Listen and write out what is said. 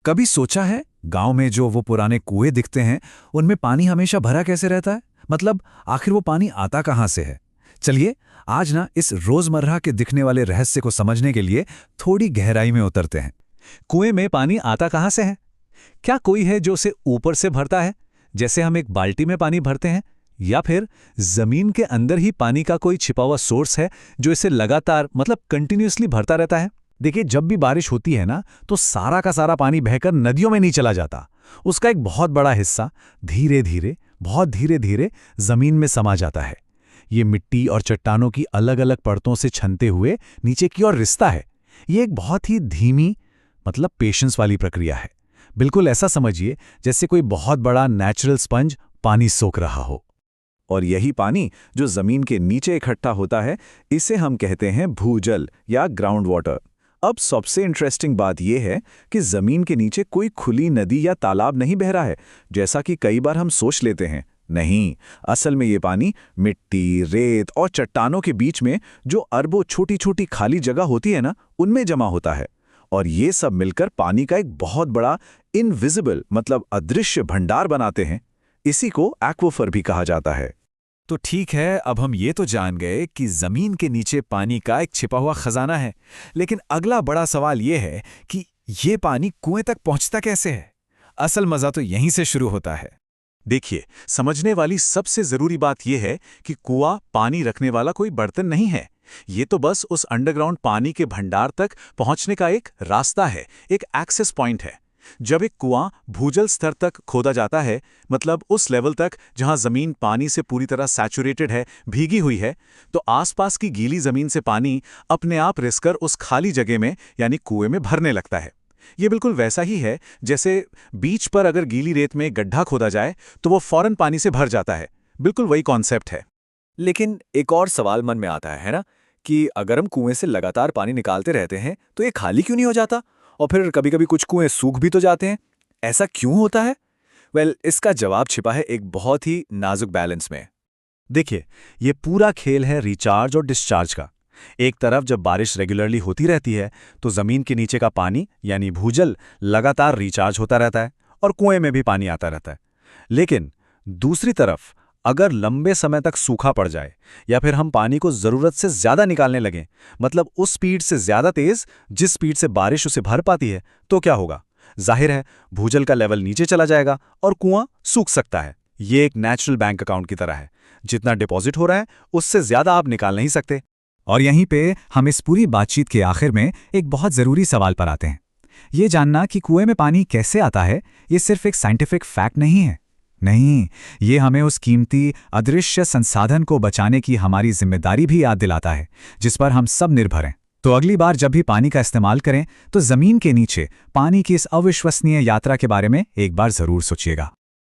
कभी सोचा है गांव में जो वो पुराने कुएं दिखते हैं उनमें पानी हमेशा भरा कैसे रहता है? मतलब आखिर वो पानी आता कहाँ से है? चलिए आज ना इस रोजमर्रा के दिखने वाले रहस्य को समझने के लिए थोड़ी गहराई में उतरते हैं। कुएं में पानी आता कहाँ से है? क्या कोई है जो उसे ऊपर से भरता है, जैसे हम एक बाल्टी में पानी भरते हैं, या फिर जमीन के अंदर ही पानी का कोई छिपा हुआ सोर्स है जो इसे लगातार कंटिन्यूअसली भरता रहता है? देखिए, जब भी बारिश होती है ना, तो सारा का सारा पानी बहकर नदियों में नहीं चला जाता। उसका एक बहुत बड़ा हिस्सा धीरे धीरे, बहुत धीरे धीरे जमीन में समा जाता है। ये मिट्टी और चट्टानों की अलग अलग परतों से छनते हुए नीचे की ओर रिसता है। ये एक बहुत ही धीमी, पेशेंस वाली प्रक्रिया है। बिल्कुल ऐसा समझिए जैसे कोई बहुत बड़ा नेचुरल स्पंज पानी सोख रहा हो। और यही पानी जो जमीन के नीचे इकट्ठा होता है, इसे हम कहते हैं भूजल या ग्राउंड वाटर। अब सबसे इंटरेस्टिंग बात यह है कि जमीन के नीचे कोई खुली नदी या तालाब नहीं बह रहा है, जैसा कि कई बार हम सोच लेते हैं। नहीं, असल में ये पानी मिट्टी, रेत और चट्टानों के बीच में जो अरबों छोटी छोटी खाली जगह होती है ना, उनमें जमा होता है। और ये सब मिलकर पानी का एक बहुत बड़ा इनविजिबल अदृश्य भंडार बनाते हैं। इसी को एक्वाफर भी कहा जाता है। तो ठीक है, अब हम ये तो जान गए कि जमीन के नीचे पानी का एक छिपा हुआ खजाना है। लेकिन अगला बड़ा सवाल ये है कि ये पानी कुएं तक पहुंचता कैसे है? असल मजा तो यहीं से शुरू होता है। देखिए, समझने वाली सबसे जरूरी बात यह है कि कुआं पानी रखने वाला कोई बर्तन नहीं है। ये तो बस उस अंडरग्राउंड पानी के भंडार तक पहुंचने का एक रास्ता है, एक एक्सेस पॉइंट है। जब एक कुआं भूजल स्तर तक खोदा जाता है, उस लेवल तक जहां जमीन पानी से पूरी तरह सैचुरेटेड है, भीगी हुई है, तो आसपास की गीली जमीन से पानी अपने आप रिसकर उस खाली जगह में यानी कुएं में भरने लगता है। ये बिल्कुल वैसा ही है जैसे बीच पर अगर गीली रेत में गड्ढा खोदा जाए तो वो फौरन पानी से भर जाता है। बिल्कुल वही कॉन्सेप्ट है। लेकिन एक और सवाल मन में आता है ना, कि अगर हम कुएं से लगातार पानी निकालते रहते हैं तो ये खाली क्यों नहीं हो जाता? और फिर कभी कभी कुछ कुएं सूख भी तो जाते हैं। ऐसा क्यों होता है? इसका जवाब छिपा है एक बहुत ही नाजुक बैलेंस में। देखिए, ये पूरा खेल है रिचार्ज और डिस्चार्ज का। एक तरफ जब बारिश रेगुलरली होती रहती है तो जमीन के नीचे का पानी यानी भूजल लगातार रिचार्ज होता रहता है और कुएं में भी पानी आता रहता है। लेकिन दूसरी तरफ अगर लंबे समय तक सूखा पड़ जाए या फिर हम पानी को जरूरत से ज्यादा निकालने लगें, उस स्पीड से ज्यादा तेज जिस स्पीड से बारिश उसे भर पाती है, तो क्या होगा? जाहिर है भूजल का लेवल नीचे चला जाएगा और कुआं सूख सकता है। ये एक नेचुरल बैंक अकाउंट की तरह है। जितना डिपॉजिट हो रहा है उससे ज्यादा आप निकाल नहीं सकते। और यहीं पे हम इस पूरी बातचीत के आखिर में एक बहुत जरूरी सवाल पर आते हैं। ये जानना कि कुएं में पानी कैसे आता है, ये सिर्फ एक साइंटिफिक फैक्ट नहीं है। नहीं, ये हमें उस कीमती अदृश्य संसाधन को बचाने की हमारी जिम्मेदारी भी याद दिलाता है, जिस पर हम सब निर्भर हैं। तो अगली बार जब भी पानी का इस्तेमाल करें तो जमीन के नीचे पानी की इस अविश्वसनीय यात्रा के बारे में एक बार जरूर सोचिएगा।